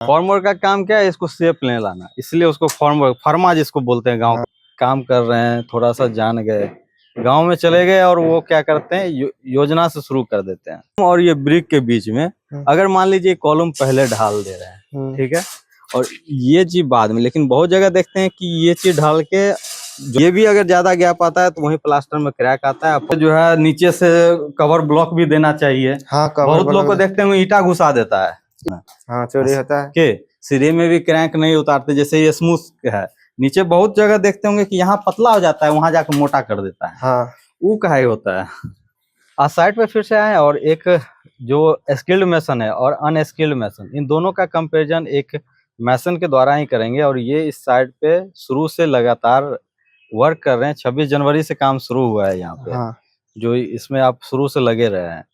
Formwork का काम क्या है, इसको शेप लेने लाना, इसलिए उसको फॉर्मवर्क, फर्मा जिसको बोलते हैं। गांव काम कर रहे हैं, थोड़ा सा जान गए, गांव में चले गए और वो क्या करते हैं, योजना से शुरू कर देते हैं। और ये ब्रिक के बीच में अगर मान लीजिए कॉलम पहले ढाल दे रहे हैं, ठीक है, और ये चीज बाद में, लेकिन बहुत जगह देखते हैं कि ये चीज ढाल के ये भी अगर ज्यादा गैप आता है तो वही प्लास्टर में क्रैक आता है। आपको जो है नीचे से कवर ब्लॉक भी देना चाहिए। बहुत लोग को देखते हैं ईटा घुसा देता है, चोरी होता है के सिरे में भी क्रैंक नहीं उतारते, जैसे ये स्मूथ है। नीचे बहुत जगह देखते होंगे कि यहाँ पतला हो जाता है, वहां जाकर मोटा कर देता है। वो काहे होता है। आज साइड पे फिर से आए, और एक जो स्किल्ड मैसन है और अनस्किल्ड मैसन, इन दोनों का कंपैरिजन एक मैसन के द्वारा ही करेंगे। और ये इस साइड पे शुरू से लगातार वर्क कर रहे हैं। 26 जनवरी से काम शुरू हुआ है यहाँ पे। जो इसमें आप शुरू से लगे रहे हैं।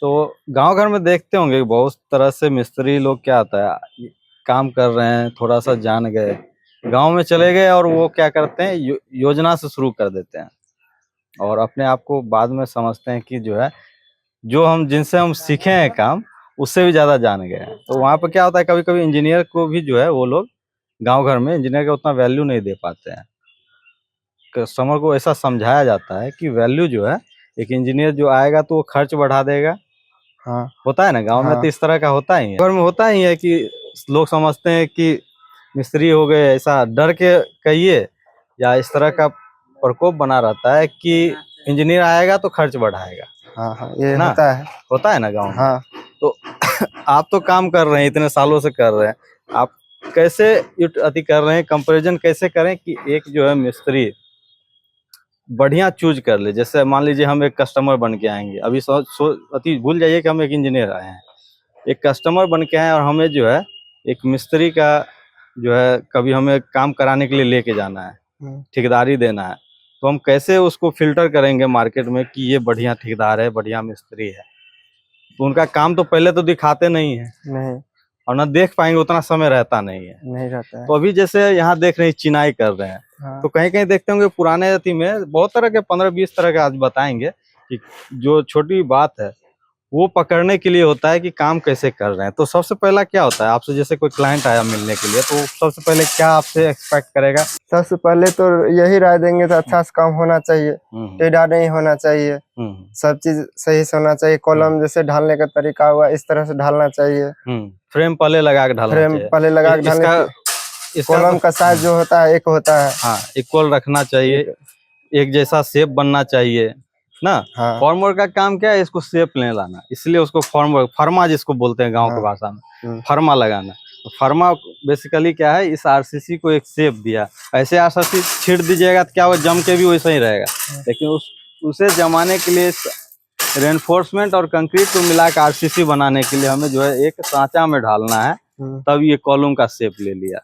तो गांव घर में देखते होंगे बहुत तरह से मिस्त्री लोग क्या आता है, काम कर रहे हैं, थोड़ा सा जान गए, गांव में चले गए और वो क्या करते हैं, योजना से शुरू कर देते हैं और अपने आप को बाद में समझते हैं कि जो है, जो हम जिनसे हम सीखे हैं काम, उससे भी ज्यादा जान गए हैं। तो वहाँ पे क्या होता है, कभी कभी इंजीनियर को भी जो है, वो लोग गांव घर में इंजीनियर का उतना वैल्यू नहीं दे पाते हैं। कस्टमर को ऐसा समझाया जाता है कि वैल्यू जो है, एक इंजीनियर जो आएगा तो वो खर्च बढ़ा देगा। होता है ना गांव में, तो इस तरह का होता ही है। घर में होता ही है कि लोग समझते हैं कि मिस्त्री हो गए, ऐसा डर के कहिए, या इस तरह का प्रकोप बना रहता है कि इंजीनियर आएगा तो खर्च बढ़ाएगा। ये ना होता है ना गांव में। तो आप तो काम कर रहे हैं, इतने सालों से कर रहे हैं, आप कैसे अति कर रहे हैं, कंपैरिजन कैसे करें कि एक जो है मिस्त्री बढ़िया चूज कर ले। जैसे मान लीजिए हम एक कस्टमर बन के आएंगे, अभी अति भूल जाइए कि हम एक इंजीनियर आए हैं, एक कस्टमर बन के आए और हमें जो है एक मिस्त्री का जो है, कभी हमें काम कराने के लिए लेके जाना है, ठेकेदारी देना है, तो हम कैसे उसको फिल्टर करेंगे मार्केट में कि ये बढ़िया ठेकेदार है, बढ़िया मिस्त्री है। तो उनका काम तो पहले तो दिखाते नहीं है, और ना देख पाएंगे, उतना समय रहता नहीं है। तो अभी जैसे यहाँ देख रहे हैं चिनाई कर रहे हैं, तो कहीं कहीं देखते होंगे पुराने अति में बहुत तरह के 15-20 तरह के आज बताएंगे कि जो छोटी बात है वो पकड़ने के लिए होता है कि काम कैसे कर रहे हैं। तो सबसे पहला क्या होता है, आपसे जैसे कोई क्लाइंट आया मिलने के लिए, तो सबसे पहले क्या आपसे एक्सपेक्ट करेगा? सबसे पहले तो यही राय देंगे तो अच्छा से काम होना चाहिए, टेढ़ा नहीं होना चाहिए, सब चीज सही से होना चाहिए। कॉलम जैसे ढालने का तरीका हुआ, इस तरह से ढालना चाहिए। फ्रेम पहले लगा के ढालना चाहिए, पहले लगा के ढालने। कॉलम का साइज जो होता है एक होता है, इक्वल रखना चाहिए, एक जैसा शेप बनना चाहिए ना। फॉर्मवर्क का काम क्या है, इसको शेप लेने लाना, इसलिए उसको फॉर्मवर्क, फर्मा जिसको बोलते हैं गांव की भाषा में, फर्मा लगाना। तो फर्मा बेसिकली क्या है, इस आरसीसी को एक शेप दिया। ऐसे आरसीसी छीड़ दीजिएगा तो क्या वो जम के भी वैसा ही रहेगा, लेकिन उसे जमाने के लिए रेनफोर्समेंट और कंक्रीट को मिला के आरसीसी बनाने के लिए हमें जो है एक सांचा में ढालना है, तब ये कॉलम का शेप ले लिया।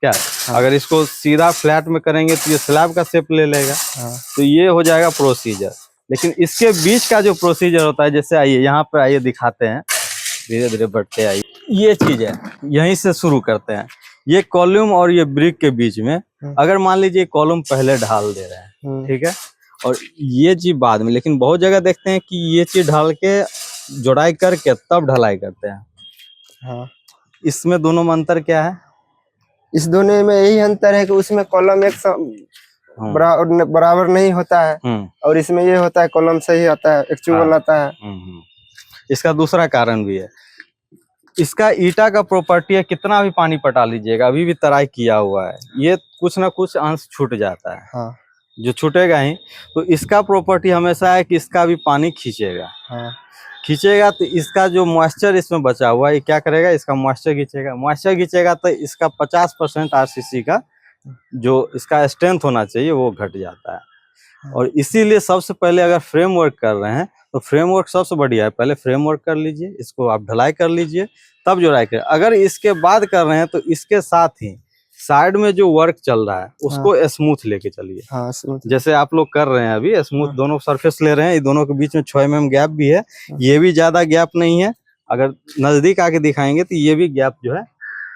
क्या अगर इसको सीधा फ्लैट में करेंगे तो ये स्लैब का शेप ले लेगा। तो ये हो जाएगा प्रोसीजर। लेकिन इसके बीच का जो प्रोसीजर होता है, जैसे आइए यहाँ पर आइए दिखाते हैं, धीरे धीरे बढ़ते आइए। ये चीज है, यहीं से शुरू करते हैं। ये कॉलम और ये ब्रिक के बीच में अगर मान लीजिए कॉलम पहले ढाल दे रहे हैं, ठीक है, और ये चीज बाद में, लेकिन बहुत जगह देखते हैं कि ये चीज ढाल के जोड़ाई करके तब ढलाई करते हैं। इसमें दोनों में अंतर क्या है? इस दोनों में यही अंतर है कि उसमें कॉलम एक बराबर नहीं होता है, और इसमें ये होता है कॉलम सही आता है, एक्चुअल आता है। इसका दूसरा कारण भी है, इसका ईटा का प्रॉपर्टी है, कितना भी पानी पटा लीजिएगा, अभी भी तराई किया हुआ है, ये कुछ ना कुछ अंश छूट जाता है। जो छूटेगा ही, तो इसका प्रॉपर्टी हमेशा है कि इसका भी पानी खींचेगा। खींचेगा तो इसका जो मॉइस्चर इसमें बचा हुआ है, ये क्या करेगा, इसका मॉइस्चर खींचेगा। मॉइस्चर खींचेगा तो इसका 50% आरसीसी का जो इसका स्ट्रेंथ होना चाहिए वो घट जाता है। और इसीलिए सबसे पहले अगर फ्रेमवर्क कर रहे हैं तो फ्रेमवर्क सबसे बढ़िया है, पहले फ्रेमवर्क कर लीजिए, इसको आप ढलाई कर लीजिए, तब जोड़ाई करें। अगर इसके बाद कर रहे हैं तो इसके साथ ही साइड में जो वर्क चल रहा है उसको स्मूथ लेके चलिए। जैसे आप लोग कर रहे हैं अभी स्मूथ, दोनों सरफेस ले रहे हैं, दोनों के बीच में 6 mm गैप भी है, ये भी ज्यादा गैप नहीं है। अगर नजदीक आके दिखाएंगे तो ये भी गैप जो है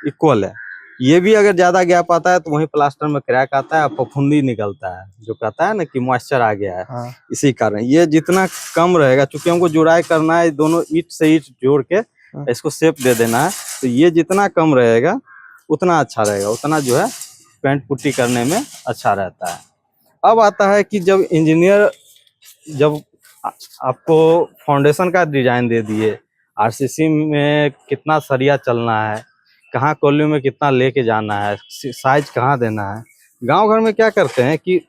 इक्वल है। ये भी अगर ज्यादा गैप आता है तो वहीं प्लास्टर में क्रैक आता है, फफूंदी निकलता है, जो कहता है ना कि मॉइस्चर आ गया है। इसी कारण ये जितना कम रहेगा, चूंकि हमको जुड़ाई करना है, दोनों ईंट से ईंट जोड़ के इसको शेप दे देना है। तो ये जितना कम रहेगा उतना अच्छा रहेगा, उतना जो है पेंट पुट्टी करने में अच्छा रहता है। अब आता है कि जब इंजीनियर जब आपको फाउंडेशन का डिजाइन दे दिए, आरसीसी में कितना सरिया चलना है, कहाँ कॉलोनी में कितना लेके जाना है, साइज कहाँ देना है, गांव घर में क्या करते हैं कि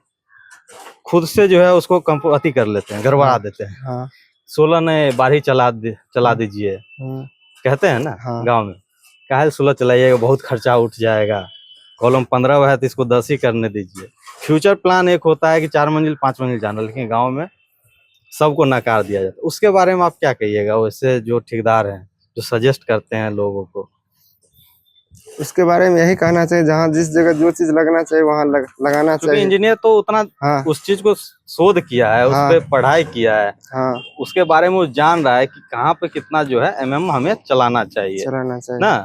खुद से जो है उसको अति कर लेते हैं, गड़बड़ा देते हैं। हाँ 16 ने बारही चला दीजिए कहते हैं ना। गांव में काहे 16 चलाइएगा, बहुत खर्चा उठ जाएगा, कॉलम 15 है तो इसको 10 ही करने दीजिए। फ्यूचर प्लान एक होता है कि 4 मंजिल 5 मंजिल जाना, लेकिन गांव में सबको नकार दिया जाता है। उसके बारे में आप क्या कहिएगा, वैसे जो ठेकेदार हैं जो सजेस्ट करते हैं लोगों को? उसके बारे में यही कहना चाहिए, जहाँ जिस जगह जो चीज लगना चाहिए वहाँ लगाना चाहिए। इंजीनियर तो उतना उस चीज को शोध किया है, उस पर पढ़ाई किया है, उसके बारे में वो जान रहा है कि कहाँ पे कितना जो है हमें चलाना चाहिए ना।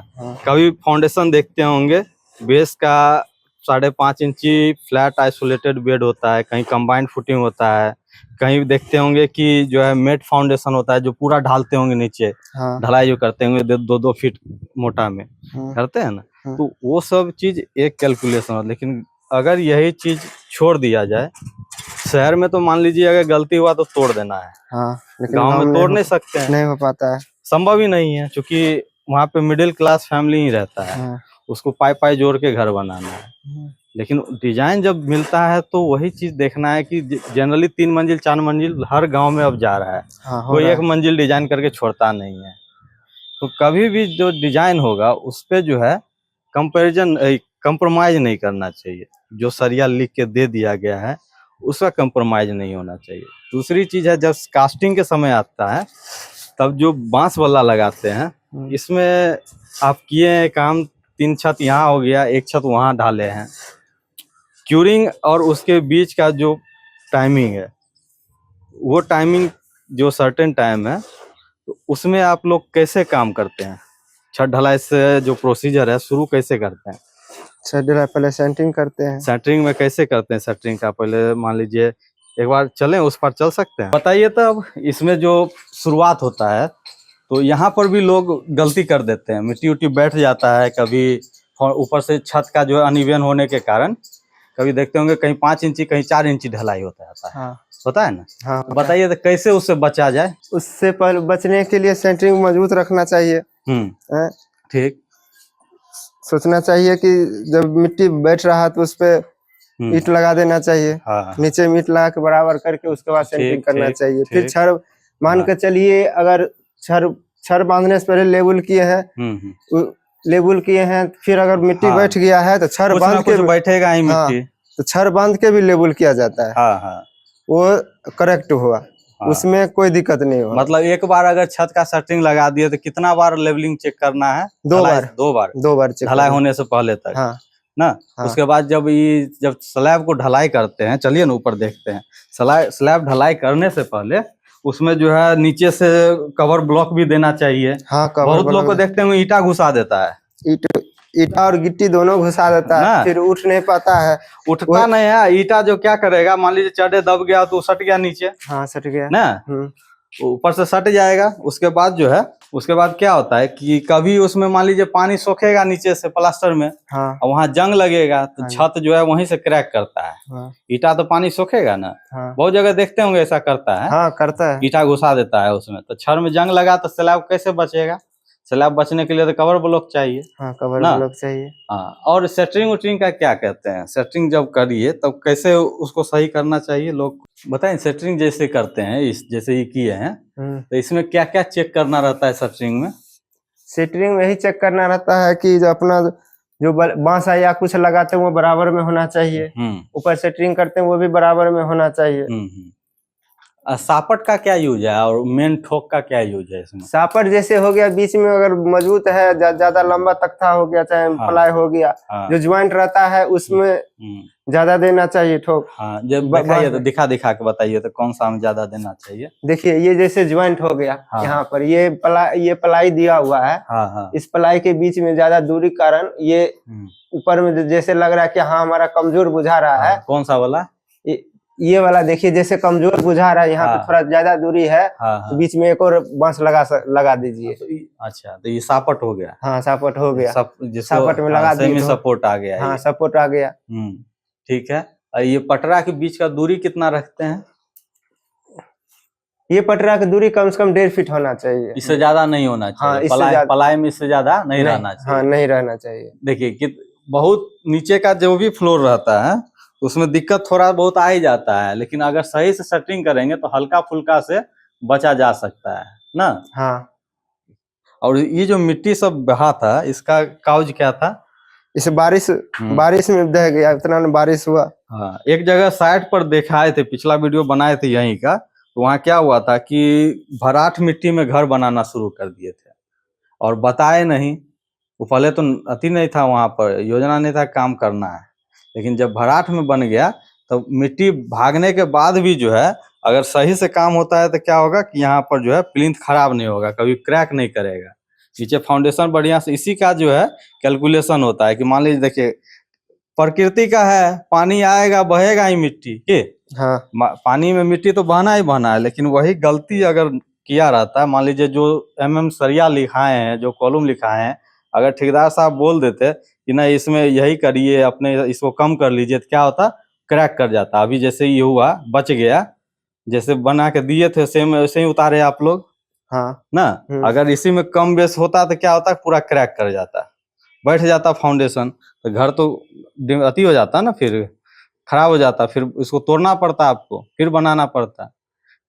कभी फाउंडेशन देखते होंगे, बेस का 5.5 इंची फ्लैट आइसोलेटेड बेड होता है, कहीं कंबाइंड फुटिंग होता है, कहीं देखते होंगे कि जो है मेट फाउंडेशन होता है जो पूरा ढालते होंगे नीचे। ढलाई जो करते होंगे 2-2 फीट मोटा में करते हैं ना। तो वो सब चीज एक कैलकुलेशन है। लेकिन अगर यही चीज छोड़ दिया जाए शहर में, तो मान लीजिए अगर गलती हुआ तो तोड़ देना है। लेकिन गांव में तोड़ नहीं सकते हैं, नहीं हो पाता है, संभव ही नहीं है, क्योंकि वहाँ पे मिडिल क्लास फैमिली ही रहता है। उसको पाई जोड़ के घर बनाना है। लेकिन डिजाइन जब मिलता है तो वही चीज देखना है कि जनरली 3 मंजिल 4 मंजिल हर गांव में अब जा रहा है। कोई 1 मंजिल डिजाइन करके छोड़ता नहीं है। तो कभी भी जो डिजाइन होगा उस पे जो है कंप्रोमाइज नहीं करना चाहिए। जो सरिया लिख के दे दिया गया है उसका कंप्रोमाइज नहीं होना चाहिए। दूसरी चीज है, जब कास्टिंग के समय आता है तब जो बांस वाला लगाते हैं, इसमें आप किए काम 3 छत यहाँ हो गया, 1 छत वहाँ ढाले हैं। क्यूरिंग और उसके बीच का जो टाइमिंग है, वो टाइमिंग जो सर्टेन टाइम है, तो उसमें आप लोग कैसे काम करते हैं? छत ढलाई से जो प्रोसीजर है शुरू कैसे करते हैं? छत ढलाई पहले सेंटरिंग करते हैं। सेंटरिंग में कैसे करते हैं? सेंटरिंग का पहले मान लीजिए एक बार चलें, उस पर चल सकते हैं, बताइए। तब इसमें जो शुरुआत होता है तो यहाँ पर भी लोग गलती कर देते हैं, मिट्टी उट्टी बैठ जाता है, कभी ऊपर से छत का जो अनइवन होने के कारण कभी देखते होंगे कहीं 5 इंची कहीं 4 इंची ढलाई होता है। होता है ना। बताइए तो कैसे उससे बचा जाए? उससे पहले बचने के लिए सेंटरिंग मजबूत रखना चाहिए। ठीक, सोचना चाहिए कि जब मिट्टी बैठ रहा है तो उस पे ईंट लगा देना चाहिए। नीचे ईंट लगा के बराबर करके उसके बाद सेंटरिंग करना चाहिए। फिर छड़ मान के चलिए, अगर छड़ बांधने से पहले लेवल किए हैं, फिर अगर मिट्टी बैठ गया है तो छड़ बांध के बैठेगा ही मिट्टी, तो छड़ बांध के भी लेवल किया जाता है। वो करेक्ट हुआ, उसमें कोई दिक्कत नहीं हुआ। मतलब एक बार अगर छत का सेंटरिंग लगा दिए तो कितना बार लेवलिंग चेक करना है? 2 बार चेक ढलाई होने से पहले तक ना। उसके बाद जब स्लैब को ढलाई करते हैं, चलिए ना ऊपर देखते हैं, स्लैब ढलाई करने से पहले उसमें जो है नीचे से कवर ब्लॉक भी देना चाहिए। बहुत लोग को देखते हैं ईटा घुसा देता है, ईटा और गिट्टी दोनों घुसा देता है, फिर उठ नहीं पाता है। उठता नहीं है ईटा, जो क्या करेगा, मान लीजिए चढ़े दब गया तो सट गया नीचे। सट गया ना, ऊपर से सट जाएगा। उसके बाद जो है, उसके बाद क्या होता है कि कभी उसमें मान लीजिए पानी सोखेगा नीचे से प्लास्टर में, और वहाँ जंग लगेगा तो छत जो है वहीं से क्रैक करता है। ईटा तो पानी सोखेगा ना, बहुत जगह देखते होंगे ऐसा करता है। करता है, ईटा घुसा देता है उसमें, तो छड़ में जंग लगा तो स्लैब कैसे बचेगा? स्लैब बचने के लिए तो कवर ब्लॉक चाहिए। कवर ब्लॉक चाहिए। और सेटरिंग उटरिंग का क्या कहते हैं? सेटरिंग जब करिए तब कैसे उसको सही करना चाहिए, लोग बताएं। सेटरिंग जैसे करते हैं, जैसे ये किए हैं, तो इसमें क्या क्या चेक करना रहता है सेटरिंग में? सेटरिंग में यही चेक करना रहता है कि जो अपना जो बांस है या कुछ लगाते हैं वो बराबर में होना चाहिए। ऊपर सेटरिंग करते हैं वो भी बराबर में होना चाहिए। सापट का क्या यूज है और मेन ठोक का क्या यूज है इसमें? सापट जैसे हो गया, बीच में अगर मजबूत है, ज्यादा लंबा तख्ता हो गया, चाहे प्लाई हो गया, जो ज्वाइंट रहता है उसमें ज्यादा देना चाहिए ठोक। जब दिखाइए तो दिखा के बताइए तो कौन सा में ज्यादा देना चाहिए? देखिए, ये जैसे ज्वाइंट हो गया, यहाँ पर ये प्लाई दिया हुआ है। इस प्लाई के बीच में ज्यादा दूरी कारण ये ऊपर में जैसे लग रहा है कि हमारा कमजोर बुझा रहा है। कौन सा वाला? ये वाला देखिए जैसे कमजोर बुझा रहा है, यहाँ पे थोड़ा ज्यादा दूरी है, तो बीच में एक और बांस लगा दीजिए। अच्छा, तो ये सापट हो गया। हाँ, सापट हो गया। सापट में लगा दिए तो सपोर्ट आ गया। हाँ, सपोर्ट आ गया। ठीक है। ये पटरा के बीच का दूरी कितना रखते हैं? ये पटरा की दूरी कम से कम 1.5 फीट होना चाहिए, इससे ज्यादा नहीं होना चाहिए। हाँ, पलाई में इससे ज्यादा नहीं रहना चाहिए। हाँ, नहीं रहना चाहिए। देखिए कि बहुत नीचे का जो भी फ्लोर रहता है उसमें दिक्कत थोड़ा बहुत आ ही जाता है, लेकिन अगर सही से सेटिंग करेंगे तो हल्का फुल्का से बचा जा सकता है ना। हाँ। और ये जो मिट्टी सब बहा था, इसका काउज क्या था? इसे बारिश में बह गया, इतना बारिश हुआ। हाँ, एक जगह साइड पर दिखाए थे, पिछला वीडियो बनाए थे यहीं का, तो वहाँ क्या हुआ था कि भराठ मिट्टी में घर बनाना शुरू कर दिए थे और बताए नहीं। वो पहले तो अति नहीं था, वहाँ पर योजना नहीं था काम करना है, लेकिन जब भराठ में बन गया तो मिट्टी भागने के बाद भी जो है अगर सही से काम होता है तो क्या होगा कि यहाँ पर जो है प्लिंथ खराब नहीं होगा, कभी क्रैक नहीं करेगा, नीचे फाउंडेशन बढ़िया से। इसी का जो है कैलकुलेशन होता है कि मान लीजिए देखिए प्रकृति का है, पानी आएगा बहेगा ही मिट्टी के। हाँ, पानी में मिट्टी तो बहना ही बहना है, लेकिन वही गलती अगर किया रहता है, मान लीजिए जो सरिया लिखाए हैं, जो कॉलम लिखाए हैं, अगर ठेकेदार साहब बोल देते कि नहीं इसमें यही करिए, अपने इसको कम कर लीजिए, तो क्या होता, क्रैक कर जाता। अभी जैसे ये हुआ, बच गया, जैसे बना के दिए थे सेम वैसे ही उतारे आप लोग। हाँ ना। अगर इसी में कम बेस होता तो क्या होता, पूरा क्रैक कर जाता, बैठ जाता फाउंडेशन, तो घर तो अति हो जाता ना, फिर खराब हो जाता, फिर इसको तोड़ना पड़ता आपको, फिर बनाना पड़ता।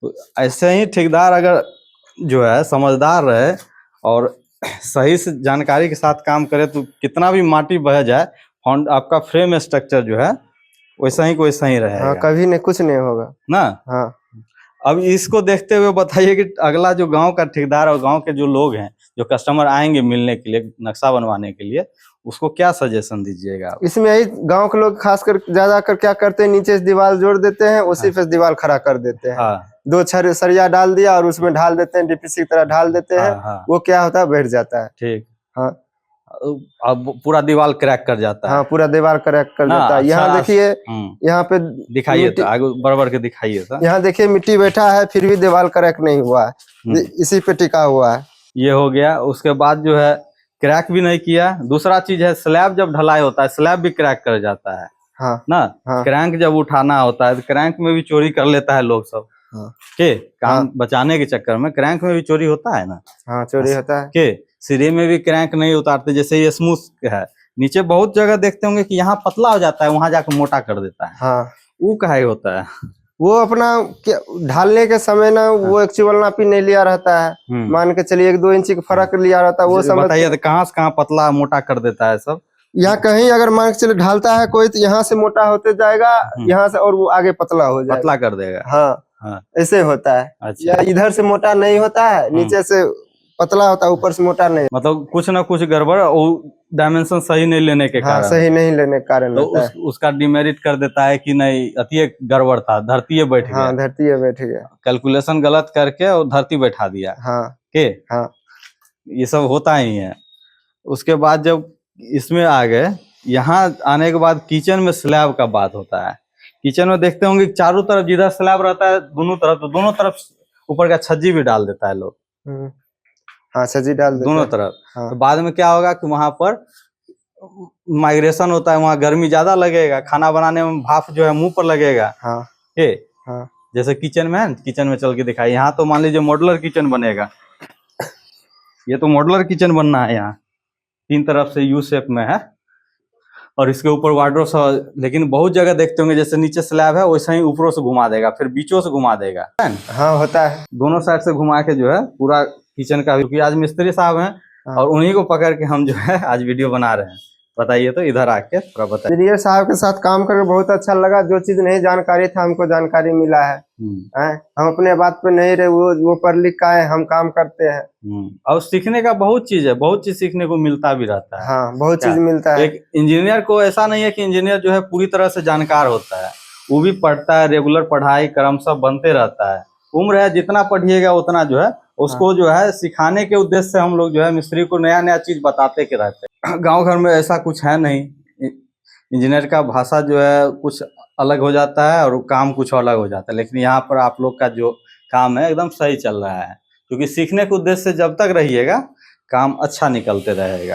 तो ऐसे ही ठेकेदार अगर जो है समझदार रहे और सही से जानकारी के साथ काम करे तो कितना भी माटी बह जाए, आपका फ्रेम स्ट्रक्चर जो है वैसा ही रहेगा। हाँ, कभी नहीं, कुछ नहीं होगा ना। हाँ। अब इसको देखते हुए बताइए कि अगला जो गांव का ठेकेदार और गांव के जो लोग हैं, जो कस्टमर आएंगे मिलने के लिए, नक्शा बनवाने के लिए, उसको क्या सजेशन दीजिएगा? इसमें यही गांव के लोग खासकर ज्यादा कर क्या करते हैं, नीचे से दीवार जोड़ देते हैं, उसी पे दीवार खड़ा कर देते हैं। हाँ। 2 सरिया डाल दिया और उसमें ढाल देते हैं, डीपीसी की तरह ढाल देते हैं। हाँ। वो क्या होता है, बैठ जाता है। ठीक। हाँ, अब पूरा दीवार क्रैक कर जाता है। हाँ, पूरा दीवार क्रैक कर जाता है। यहाँ देखिए, यहाँ पे दिखाइए तो आगे बराबर के दिखाइए। यहाँ देखिए मिट्टी बैठा है, फिर भी दीवार क्रैक नहीं हुआ है, इसी पे टिका हुआ है। ये हो गया। उसके बाद जो है क्रैक भी नहीं किया। दूसरा चीज है, स्लैब जब ढलाई होता है स्लैब भी क्रैक कर जाता है। हाँ ना। हाँ। क्रैंक जब उठाना होता है तो क्रैंक में भी चोरी कर लेता है लोग सब। हाँ। के काम बचाने के चक्कर में क्रैंक में भी चोरी होता है ना। हाँ, चोरी होता है। के सिरे में भी क्रैंक नहीं उतारते, जैसे ये स्मूथ है, नीचे बहुत जगह देखते होंगे कि यहाँ पतला हो जाता है, वहां जाकर मोटा कर देता है। हाँ। वो काहे होता है? वो अपना ढालने के समय ना, वो एक्चुअल नापी नहीं लिया रहता है, मान के चलिए 1-2 इंच का फर्क लिया रहता है। वो समझ बताइए तो कहाँ से कहाँ पतला मोटा कर देता है सब। यहाँ कहीं अगर मान के चले ढालता है कोई, तो यहाँ से मोटा होते जाएगा, यहाँ से, और वो आगे पतला हो जाएगा, पतला कर देगा। हाँ, ऐसे होता है। अच्छा। या इधर से मोटा नहीं होता है, नीचे से पतला होता है, ऊपर से मोटा नहीं। मतलब कुछ ना कुछ गड़बड़, डायमेंशन सही नहीं लेने के कारण। सही नहीं लेने के कारण तो उसका डिमेरिट कर देता है कि नहीं अति गड़बड़ था, धरती बैठ गया। हाँ, धरती बैठ गया, कैलकुलेशन गलत करके और धरती बैठा दिया। हाँ। हाँ, ये सब होता ही है। उसके बाद जब इसमें आ गए, यहाँ आने के बाद किचन में स्लैब का बात होता है। किचन में देखते होंगे चारों तरफ जिधर स्लैब रहता है, दोनों तरफ ऊपर का छज्जी भी डाल देता है लोग। हाँ, छज्जी डाल देता है दोनों तरफ। हाँ। तो बाद में क्या होगा कि वहां पर माइग्रेशन होता है, वहां गर्मी ज्यादा लगेगा, खाना बनाने में भाप जो है मुंह पर लगेगा। हाँ। हाँ। जैसे किचन में है, किचन में चल के दिखाई। यहाँ तो मान लीजिए मॉड्यूलर किचन बनेगा, ये तो मॉड्यूलर किचन बनना है। यहाँ 3 तरफ से यू शेप में है और इसके ऊपर वार्डरोब। लेकिन बहुत जगह देखते होंगे जैसे नीचे स्लैब है वैसे ही ऊपरों से घुमा देगा, फिर बीचों से घुमा देगा। हाँ, होता है। दोनों साइड से घुमा के जो है पूरा किचन का, क्योंकि आज मिस्त्री साहब हैं। हाँ। और उन्हीं को पकड़ के हम जो है आज वीडियो बना रहे हैं। बताइए तो इधर आके थोड़ा बताइए। इंजीनियर साहब के साथ काम करके बहुत अच्छा लगा। जो चीज नहीं जानकारी था हमको जानकारी मिला है। हम अपने बात पे नहीं रहे, वो पढ़ लिख का है, हम काम करते हैं। और सीखने का बहुत चीज है, बहुत चीज सीखने को मिलता भी रहता है। हाँ, बहुत चीज मिलता है। एक इंजीनियर को ऐसा नहीं है कि इंजीनियर जो है पूरी तरह से जानकार होता है, वो भी पढ़ता है, रेगुलर पढ़ाई क्रम सब बनते रहता है। उम्र है, जितना पढ़िएगा उतना जो है उसको जो है सिखाने के उद्देश्य से हम लोग जो है मिस्त्री को नया नया चीज बताते के रहते हैं। गांव घर में ऐसा कुछ है नहीं, इंजीनियर का भाषा जो है कुछ अलग हो जाता है और काम कुछ अलग हो जाता है। लेकिन यहाँ पर आप लोग का जो काम है एकदम सही चल रहा है, क्योंकि सीखने के उद्देश्य से जब तक रहिएगा काम अच्छा निकलते रहेगा।